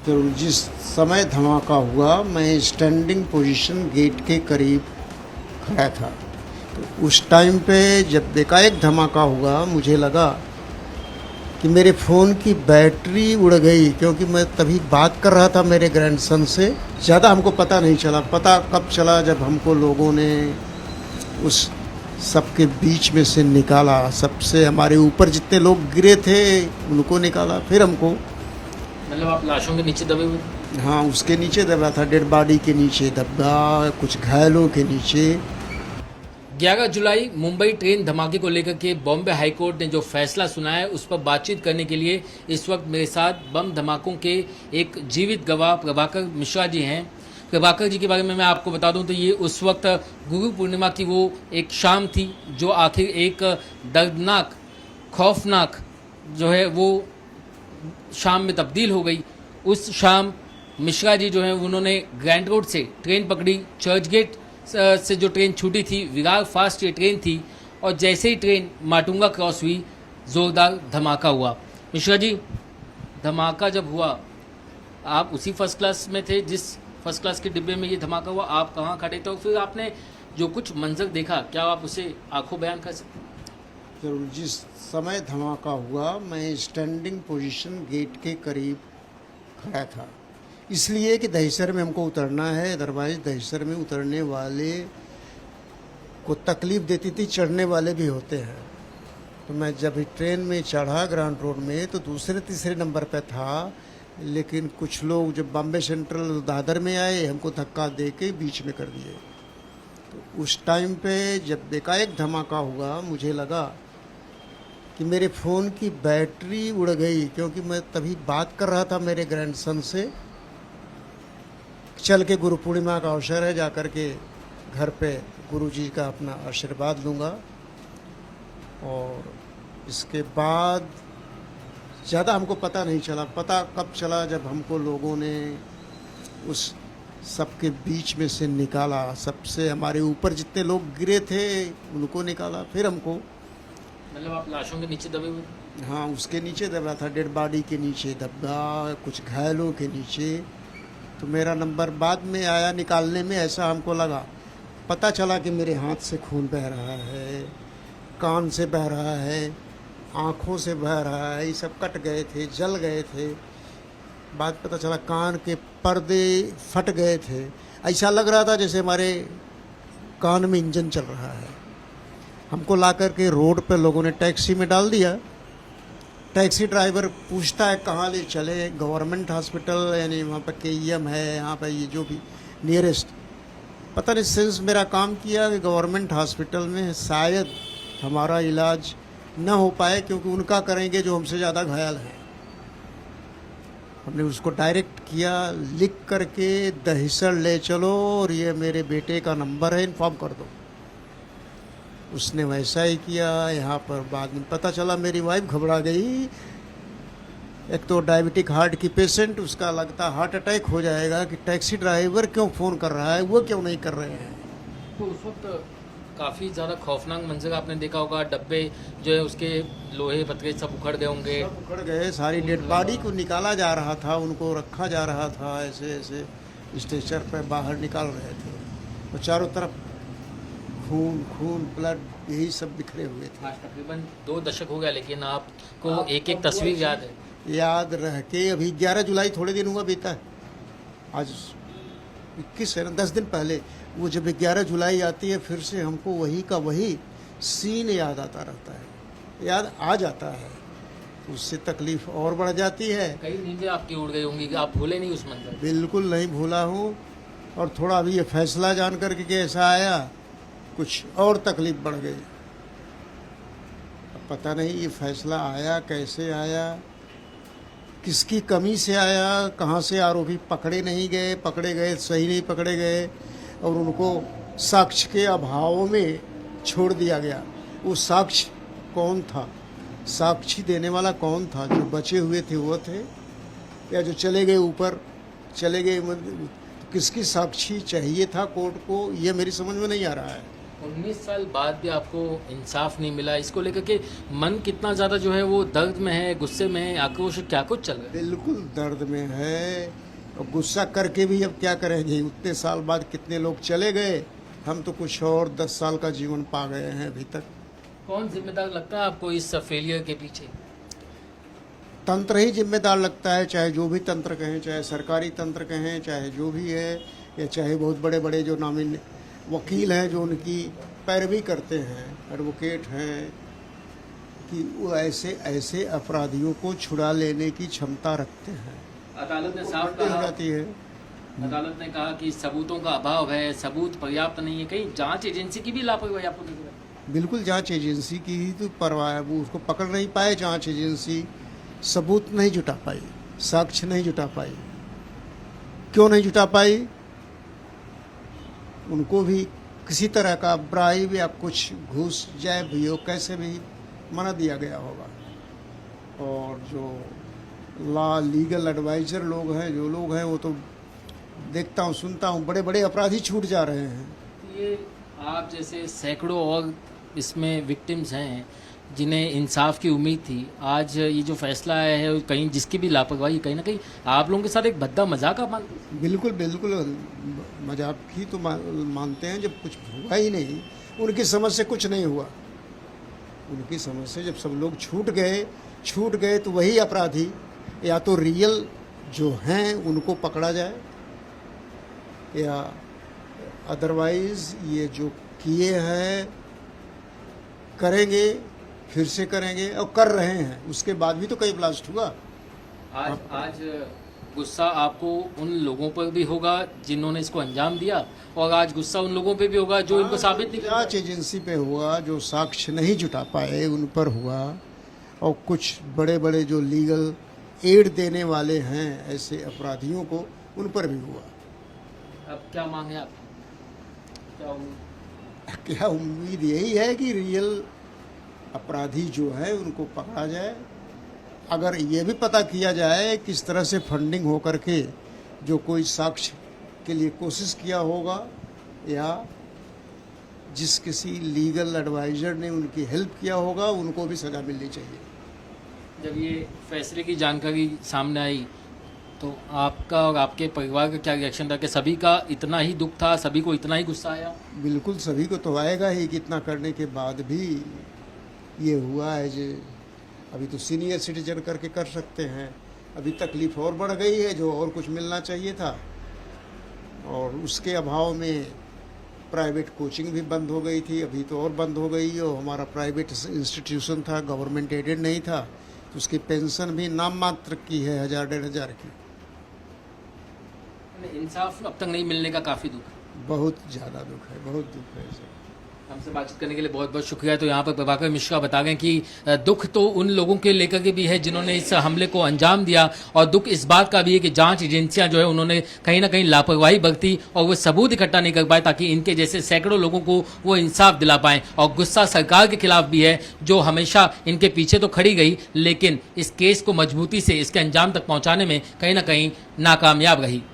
तो जिस समय धमाका हुआ मैं स्टैंडिंग पोजीशन गेट के करीब खड़ा था। तो उस टाइम पे जब एकाएक धमाका हुआ मुझे लगा कि मेरे फ़ोन की बैटरी उड़ गई, क्योंकि मैं तभी बात कर रहा था मेरे ग्रैंडसन से। ज़्यादा हमको पता नहीं चला, पता कब चला जब हमको लोगों ने उस सबके बीच में से निकाला। सबसे हमारे ऊपर जितने लोग गिरे थे उनको निकाला, फिर हमको। मतलब आप लाशों के नीचे दबे हुए थे? हाँ, उसके नीचे दबा था, डेड बॉडी के नीचे दबा, कुछ घायलों के नीचे। 11 जुलाई मुंबई ट्रेन धमाके को लेकर के बॉम्बे हाईकोर्ट ने जो फैसला सुनाया है उस पर बातचीत करने के लिए इस वक्त मेरे साथ बम धमाकों के एक जीवित गवाह प्रभाकर मिश्रा जी हैं। प्रभाकर जी के बारे में मैं आपको बता दूं तो ये उस वक्त गुरु पूर्णिमा की वो एक शाम थी जो आखिर एक दर्दनाक खौफनाक जो है वो शाम में तब्दील हो गई। उस शाम मिश्रा जी जो हैं उन्होंने ग्रैंड रोड से ट्रेन पकड़ी, चर्च गेट से जो ट्रेन छूटी थी विरार फास्ट ये ट्रेन थी, और जैसे ही ट्रेन माटुंगा क्रॉस हुई ज़ोरदार धमाका हुआ। मिश्रा जी, धमाका जब हुआ आप उसी फर्स्ट क्लास में थे जिस फर्स्ट क्लास के डिब्बे में ये धमाका हुआ, आप कहाँ खड़े थे और फिर आपने जो कुछ मंजर देखा क्या आप उसे आंखों बयान कर सकते? जरूर। जिस समय धमाका हुआ मैं स्टैंडिंग पोजीशन गेट के करीब खड़ा था, इसलिए कि दहिसर में हमको उतरना है। अदरवाइज दहिसर में उतरने वाले को तकलीफ़ देती थी, चढ़ने वाले भी होते हैं। तो मैं जब ट्रेन में चढ़ा ग्राउंड रोड में तो दूसरे तीसरे नंबर पे था, लेकिन कुछ लोग जब बॉम्बे सेंट्रल दादर में आए हमको धक्का दे के बीच में कर दिए। तो उस टाइम पे जब एकाएक धमाका हुआ मुझे लगा कि मेरे फ़ोन की बैटरी उड़ गई, क्योंकि मैं तभी बात कर रहा था मेरे ग्रैंडसन से। चल के गुरु पूर्णिमा का अवसर है, जा कर के घर पे गुरु जी का अपना आशीर्वाद लूँगा। और इसके बाद ज़्यादा हमको पता नहीं चला, पता कब चला जब हमको लोगों ने उस सबके बीच में से निकाला। सबसे हमारे ऊपर जितने लोग गिरे थे उनको निकाला, फिर हमको। मतलब आप लाशों के नीचे दबे हुए थे? हाँ, उसके नीचे दबा था, डेड बॉडी के नीचे दबा, कुछ घायलों के नीचे। तो मेरा नंबर बाद में आया निकालने में, ऐसा हमको लगा। पता चला कि मेरे हाथ से खून बह रहा है, कान से बह रहा है, आँखों से बह रहा है, ये सब कट गए थे, जल गए थे। बाद पता चला कान के पर्दे फट गए थे। ऐसा लग रहा था जैसे हमारे कान में इंजन चल रहा है। हमको ला कर के रोड पे लोगों ने टैक्सी में डाल दिया। टैक्सी ड्राइवर पूछता है कहाँ ले चले, गवर्नमेंट हॉस्पिटल, यानी वहाँ पर KEM है, यहाँ पर ये जो भी नियरेस्ट। पता नहीं सेंस मेरा काम किया कि गवर्नमेंट हॉस्पिटल में शायद हमारा इलाज न हो पाए, क्योंकि उनका करेंगे जो हमसे ज़्यादा घायल है। हमने उसको डायरेक्ट किया, लिख करके दहिसर ले चलो और ये मेरे बेटे का नंबर है, इन्फॉर्म कर दो। उसने वैसा ही किया। यहाँ पर बाद में पता चला मेरी वाइफ घबरा गई। एक तो डायबिटिक हार्ट की पेशेंट, उसका लगता हार्ट अटैक हो जाएगा कि टैक्सी ड्राइवर क्यों फ़ोन कर रहा है, वो क्यों नहीं कर रहे हैं। तो उस वक्त काफ़ी ज़्यादा खौफनाक मंजर आपने देखा होगा, डब्बे जो है उसके लोहे पतरे सब उखड़ गए होंगे। सब उखड़ गए, सारी डेड बॉडी को निकाला जा रहा था, उनको रखा जा रहा था, ऐसे ऐसे स्ट्रेचर पर बाहर निकाल रहे थे। और चारों तरफ खून खून, ब्लड, यही सब बिखरे हुए थे। आज तकरीबन 2 दशक हो गया, लेकिन आपको एक एक तस्वीर याद है? याद रह के अभी 11 जुलाई थोड़े दिन हुआ बीता है, आज 21 है ना, 10 दिन पहले। वो जब 11 जुलाई आती है फिर से हमको वही का वही सीन याद आता रहता है, याद आ जाता है। उससे तकलीफ़ और बढ़ जाती है। कई नींदें आपकी उड़ गई होंगी कि आप भूले नहीं उस मंजर? बिल्कुल नहीं भूला हूँ। और थोड़ा अभी ये फैसला जान कर के कैसा आया, कुछ और तकलीफ़ बढ़ गई। अब पता नहीं ये फैसला आया कैसे आया, किसकी कमी से आया, कहाँ से आरोपी पकड़े नहीं गए, पकड़े गए सही नहीं पकड़े गए, और उनको साक्ष्य के अभाव में छोड़ दिया गया। वो साक्ष्य कौन था, साक्षी देने वाला कौन था? जो बचे हुए थे वो थे, या जो चले गए ऊपर चले गए? किसकी साक्षी चाहिए था कोर्ट को, ये मेरी समझ में नहीं आ रहा है। 19 साल बाद भी आपको इंसाफ नहीं मिला, इसको लेकर के मन कितना ज़्यादा जो है वो दर्द में है, गुस्से में है, आक्रोश, क्या कुछ चल रहा है? बिल्कुल दर्द में है। और गुस्सा करके भी अब क्या करेंगे, उतने साल बाद कितने लोग चले गए, हम तो कुछ और 10 साल का जीवन पा गए हैं अभी तक। कौन जिम्मेदार लगता है आपको इस फेलियर के पीछे? तंत्र ही जिम्मेदार लगता है, चाहे जो भी तंत्र कहें, चाहे सरकारी तंत्र कहें, चाहे जो भी है, या चाहे बहुत बड़े बड़े जो नामी वकील हैं जो उनकी पैरवी करते हैं, एडवोकेट हैं, कि वो ऐसे ऐसे अपराधियों को छुड़ा लेने की क्षमता रखते हैं। अदालत ने साफ हो कहा, जाती है। अदालत ने कहा कि सबूतों का अभाव है, सबूत पर्याप्त नहीं है, कहीं जांच एजेंसी की भी लापरवाही आपको दिख रहा है? बिल्कुल जांच एजेंसी की ही तो परवाह है, वो उसको पकड़ नहीं पाए जांच एजेंसी, सबूत नहीं जुटा पाई, साक्ष्य नहीं जुटा पाई। क्यों नहीं जुटा पाई? उनको भी किसी तरह का ब्राइब या कुछ घूस जाए भी हो, कैसे भी मना दिया गया होगा। और जो लीगल एडवाइज़र लोग हैं, जो लोग हैं, वो तो देखता हूँ, सुनता हूँ, बड़े बड़े अपराधी छूट जा रहे हैं। ये आप जैसे सैकड़ों और इसमें विक्टिम्स हैं जिन्हें इंसाफ की उम्मीद थी, आज ये जो फैसला आया है कहीं जिसकी भी लापरवाही, कहीं ना कहीं आप लोगों के साथ एक भद्दा मजाक आप मानते हैं? बिल्कुल बिल्कुल मजाक ही तो मानते हैं, जब कुछ हुआ ही नहीं, उनकी समझ से कुछ नहीं हुआ। उनकी समझ से जब सब लोग छूट गए तो वही अपराधी या तो रियल जो हैं उनको पकड़ा जाए, या अदरवाइज ये जो किए हैं करेंगे, फिर से करेंगे, और कर रहे हैं। उसके बाद भी तो कई ब्लास्ट हुआ। आज गुस्सा आपको उन लोगों पर भी होगा जिन्होंने इसको अंजाम दिया, और आज गुस्सा उन लोगों पे भी होगा जो इनको साबित नहीं कर पाए। जांच एजेंसी पे हुआ, जो साक्ष्य नहीं जुटा पाए उन पर हुआ, और कुछ बड़े बड़े जो लीगल एड देने वाले हैं ऐसे अपराधियों को, उन पर भी हुआ। अब क्या मांग है आपकी? क्या उम्मीद? क्या उम्मीद यही है कि रियल अपराधी जो है उनको पकड़ा जाए। अगर ये भी पता किया जाए किस तरह से फंडिंग हो करके जो कोई साक्ष्य के लिए कोशिश किया होगा, या जिस किसी लीगल एडवाइज़र ने उनकी हेल्प किया होगा, उनको भी सज़ा मिलनी चाहिए। जब ये फैसले की जानकारी सामने आई तो आपका और आपके परिवार का क्या रिएक्शन था? कि सभी का इतना ही दुख था, सभी को इतना ही गुस्सा आया? बिल्कुल सभी को तो आएगा ही कि इतना करने के बाद भी ये हुआ है। जो अभी तो सीनियर सिटीजन करके कर सकते हैं, अभी तकलीफ़ और बढ़ गई है, जो और कुछ मिलना चाहिए था। और उसके अभाव में प्राइवेट कोचिंग भी बंद हो गई थी, अभी तो और बंद हो गई। और हमारा प्राइवेट इंस्टीट्यूशन था, गवर्नमेंट एडेड नहीं था, तो उसकी पेंशन भी नाम मात्र की है, 1000-1500 की। इंसाफ अब तक नहीं मिलने का काफ़ी दुख है। बहुत ज़्यादा दुख है, बहुत दुख है सर। हमसे बातचीत करने के लिए बहुत बहुत शुक्रिया। तो यहाँ पर प्रभाकर मिश्रा बता गए कि दुख तो उन लोगों के लेकर के भी है जिन्होंने इस हमले को अंजाम दिया, और दुख इस बात का भी है कि जांच एजेंसियां जो है उन्होंने कहीं ना कहीं लापरवाही बरती और वो सबूत इकट्ठा नहीं कर पाए ताकि इनके जैसे सैकड़ों लोगों को वो इंसाफ दिला पाएं। और गुस्सा सरकार के खिलाफ भी है जो हमेशा इनके पीछे तो खड़ी गई, लेकिन इस केस को मजबूती से इसके अंजाम तक पहुँचाने में कहीं ना कहीं नाकामयाब रही।